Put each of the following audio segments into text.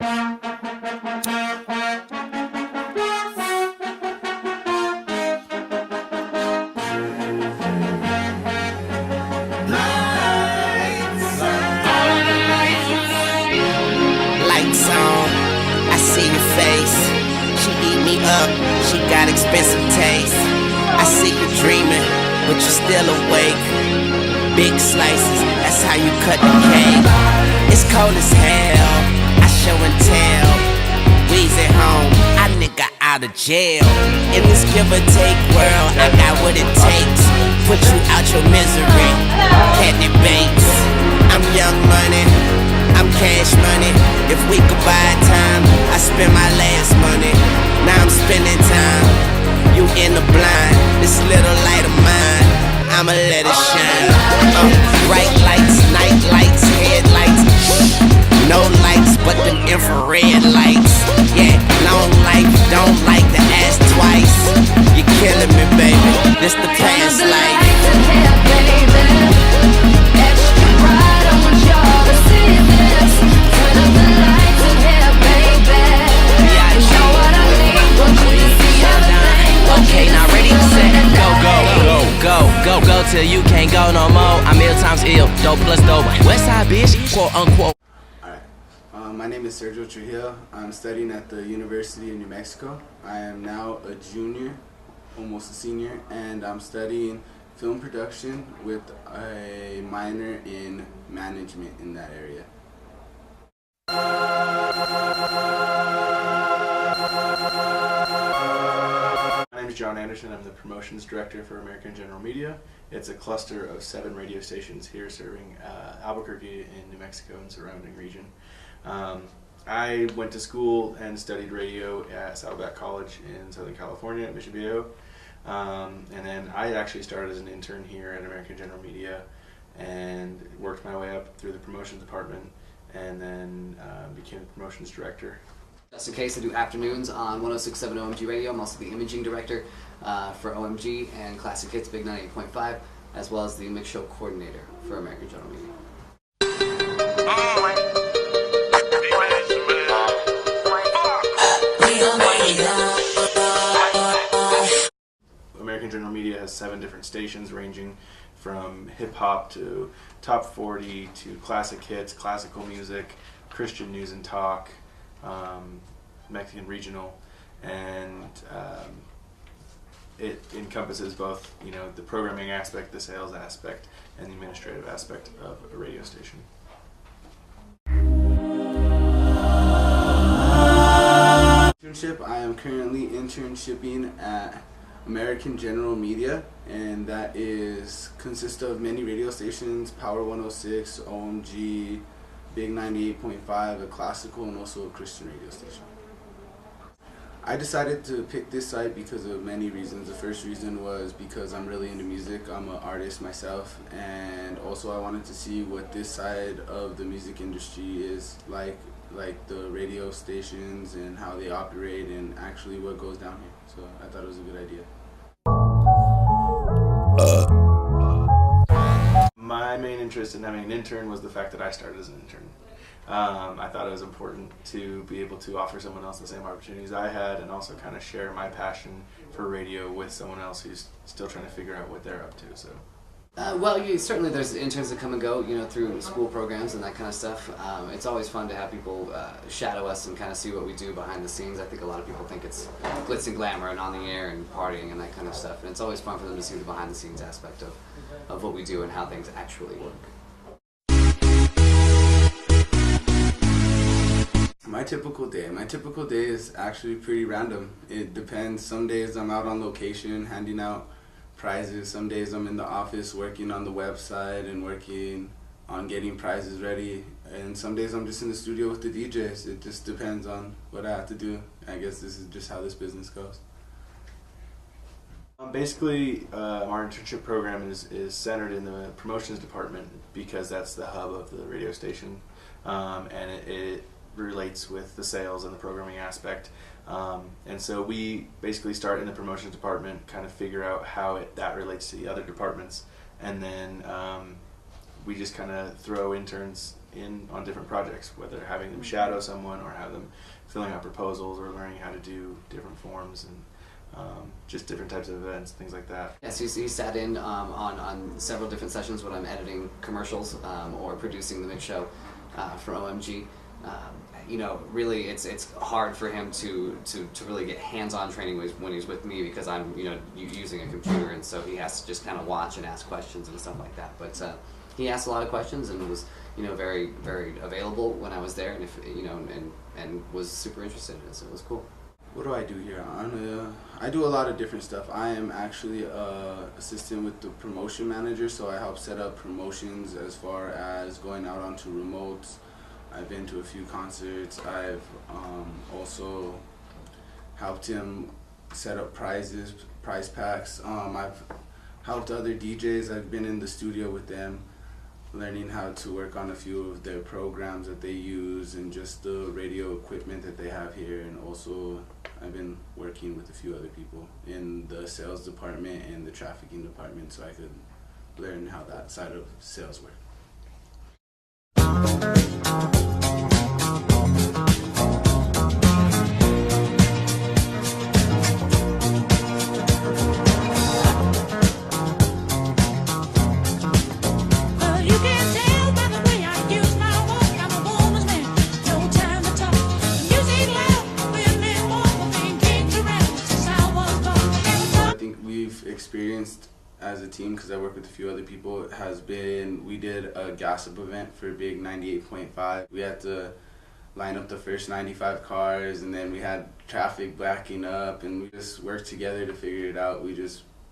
Lights on, I see your face. She eat me up, she got expensive taste. I see you dreaming, but you're still awake. Big slices, that's how you cut the cake. It's cold as hell, I show and tell. We's at home, I nigga out of jail. In this give or take world, I got what it takes. Put you out your misery, Candy Bates. I'm young money, I'm cash money. If we could buy time, I spend my last money. Now I'm spending time, you in the blind. This little light of mine, I'ma let it shine. Bright lights, night lights, headlights. No lights but them infrared lights. Yeah, long life, don't like to ask twice. You're killing me, baby, this the past life. Go till you can't go no more. I'm ill times ill, dope plus dope. Westside bitch, quote unquote. Alright, my name is Sergio Trujillo. I'm studying at the University of New Mexico. I am now a junior, almost a senior, and I'm studying film production with a minor in management in that area. My name is John Anderson. I'm the promotions director for American General Media. It's a cluster of 7 radio stations here serving Albuquerque in New Mexico and surrounding region. I went to school and studied radio at Saddleback College in Southern California at Mission Viejo. And then I actually started as an intern here at American General Media and worked my way up through the promotions department and then became the promotions director. Justin Case, I do afternoons on 106.7 OMG Radio. I'm also the imaging director for OMG and Classic Hits Big 98.5, as well as the mix show coordinator for American General Media. American General Media has 7 different stations ranging from hip-hop to top 40 to classic hits, classical music, Christian news and talk, Mexican regional, and it encompasses both, the programming aspect, the sales aspect, and the administrative aspect of a radio station. Internship, I am currently internshipping at American General Media, and that consists of many radio stations: Power 106, OMG, Big 98.5, a classical, and also a Christian radio station. I decided to pick this site because of many reasons. The first reason was because I'm really into music. I'm an artist myself, and also I wanted to see what this side of the music industry is like the radio stations and how they operate and actually what goes down here. So I thought it was a good idea. My main interest in having an intern was the fact that I started as an intern. I thought it was important to be able to offer someone else the same opportunities I had and also kind of share my passion for radio with someone else who's still trying to figure out what they're up to. So. Well, certainly there's interns that come and go, through school programs and that kind of stuff. It's always fun to have people shadow us and kind of see what we do behind the scenes. I think a lot of people think it's glitz and glamour and on the air and partying and that kind of stuff. And it's always fun for them to see the behind the scenes aspect of what we do and how things actually work. My typical day is actually pretty random. It depends. Some days I'm out on location handing out prizes. Some days I'm in the office working on the website and working on getting prizes ready. And some days I'm just in the studio with the DJs. It just depends on what I have to do. I guess this is just how this business goes. Basically, our internship program is centered in the promotions department because that's the hub of the radio station, and it relates with the sales and the programming aspect. And so we basically start in the promotions department, kind of figure out how that relates to the other departments, and then we just kind of throw interns on different projects, whether having them shadow someone or have them filling out proposals or learning how to do different forms and just different types of events, things like that. Yes, he sat in on several different sessions when I'm editing commercials or producing the mix show for OMG. You know, really, it's hard for him to really get hands-on training when he's with me, because I'm, you know, using a computer, and so he has to just kind of watch and ask questions and stuff like that. But he asked a lot of questions and was, you know, very, very available when I was there, and if you know, and was super interested in it, so it was cool. What do I do here? I do a lot of different stuff. I am actually assistant with the promotion manager, so I help set up promotions as far as going out onto remotes. I've been to a few concerts. I've also helped him set up prize packs. I've helped other DJs. I've been in the studio with them, learning how to work on a few of their programs that they use and just the radio equipment that they have here. And also I've been working with a few other people in the sales department and the trafficking department, so I could learn how that side of sales works. Experienced as a team, because I work with a few other people, it has been, we did a gas up event for Big 98.5. We had to line up the first 95 cars, and then we had traffic backing up, and we just worked together to figure it out.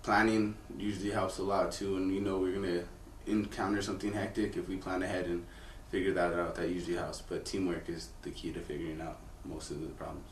Planning usually helps a lot too, and we know we're gonna encounter something hectic. If we plan ahead and figure that out, that usually helps. But teamwork is the key to figuring out most of the problems.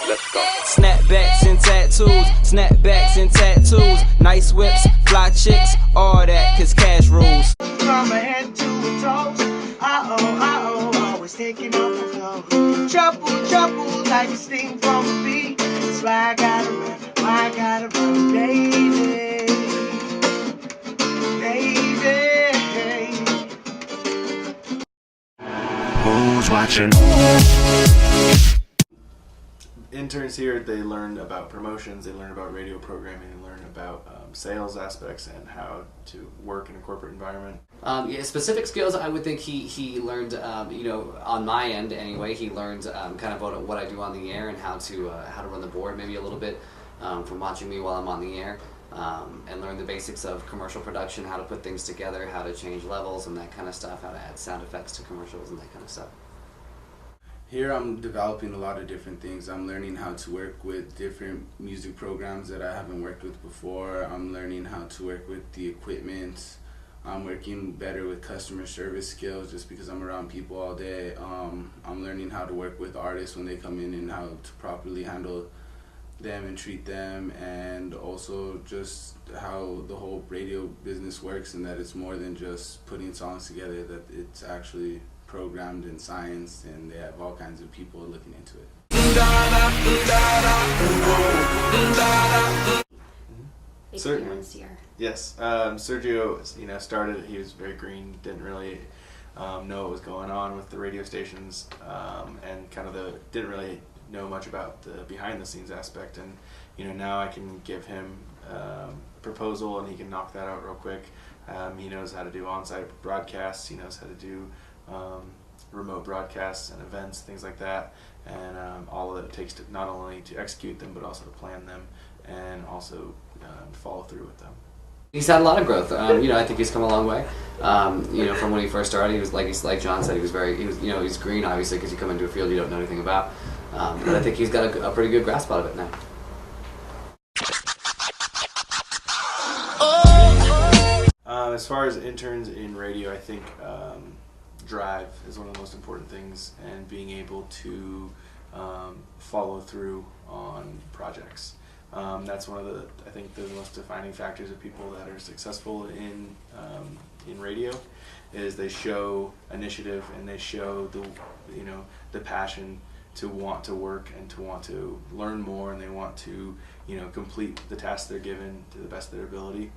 Let's go. Snapbacks and tattoos, snapbacks and tattoos, nice whips, fly chicks, all that, 'cause cash rules. From my head to the toes, always taking off the clothes. Trouble, like a sting from a bee. That's why I gotta run, baby. Who's watching? Interns here, they learn about promotions, they learn about radio programming, they learn about sales aspects and how to work in a corporate environment. Yeah, specific skills, I would think he learned, you know, on my end anyway, he learned kind of what I do on the air and how to run the board maybe a little bit from watching me while I'm on the air, and learn the basics of commercial production, how to put things together, how to change levels and that kind of stuff, how to add sound effects to commercials and that kind of stuff. Here I'm developing a lot of different things. I'm learning how to work with different music programs that I haven't worked with before. I'm learning how to work with the equipment. I'm working better with customer service skills just because I'm around people all day. I'm learning how to work with artists when they come in and how to properly handle them and treat them, and also just how the whole radio business works, and that it's more than just putting songs together, that it's actually programmed and scienced, and they have all kinds of people looking into it. Experience here. Yes, Sergio, you know, started. He was very green, didn't really know what was going on with the radio stations, and kind of didn't really know much about the behind-the-scenes aspect. And you know, now I can give him a proposal, and he can knock that out real quick. He knows how to do on-site broadcasts. He knows how to do remote broadcasts and events, things like that, and all that it takes to not only to execute them but also to plan them and also follow through with them. He's had a lot of growth. You know, I think he's come a long way. You know, from when he first started, he was like John said, he was you know, he's green obviously because you come into a field you don't know anything about. But I think he's got a pretty good grasp out of it now. As far as interns in radio, I think drive is one of the most important things, and being able to follow through on projects. That's one of the, I think, the most defining factors of people that are successful in radio, is they show initiative and they show the passion want to work and to want to learn more, and they want to, complete the tasks they're given to the best of their ability.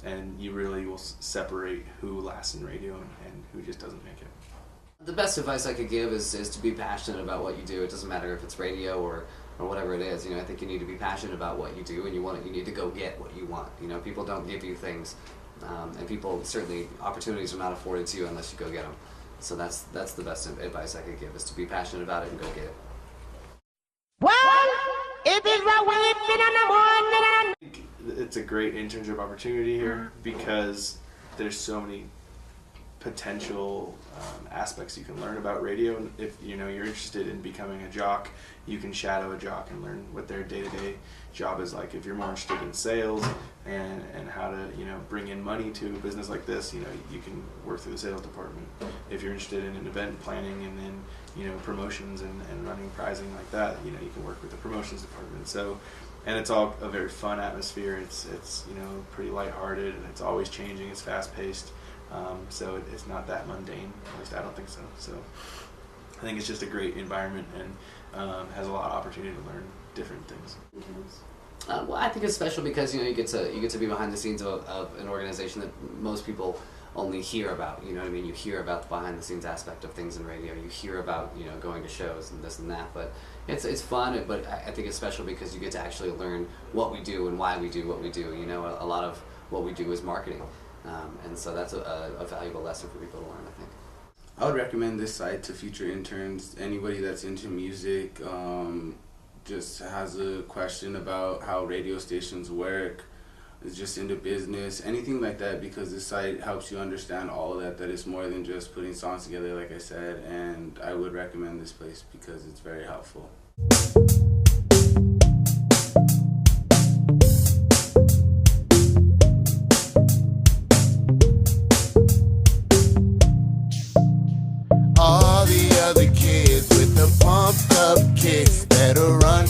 And you really will separate who lasts in radio and who just doesn't make it. The best advice I could give is to be passionate about what you do. It doesn't matter if it's radio or whatever it is. I think you need to be passionate about what you do, and you need to go get what you want. People don't give you things, and people certainly, opportunities are not afforded to you unless you go get them. So that's the best advice I could give, is to be passionate about it and go get it. Well, if it's right when it's been on the morning. It's a great internship opportunity here because there's so many potential aspects you can learn about radio. And if you're interested in becoming a jock, you can shadow a jock and learn what their day-to-day job is like. If you're more interested in sales and how to bring in money to a business like this, you can work through the sales department. If you're interested in an event planning and then promotions and running pricing like that, you can work with the promotions department. So, and it's all a very fun atmosphere. It's pretty lighthearted, and it's always changing. It's fast-paced. So it's not that mundane, at least I don't think so. So I think it's just a great environment and has a lot of opportunity to learn different things. Well, I think it's special because you get to be behind the scenes of an organization that most people only hear about. You know what I mean? You hear about the behind the scenes aspect of things in radio. You hear about going to shows and this and that. But it's fun. But I think it's special because you get to actually learn what we do and why we do what we do. A lot of what we do is marketing. And so that's a valuable lesson for people to learn, I think. I would recommend this site to future interns, anybody that's into music, just has a question about how radio stations work, is just into business, anything like that, because this site helps you understand all of that it's more than just putting songs together, like I said, and I would recommend this place because it's very helpful. All the other kids with the pumped up kicks better run.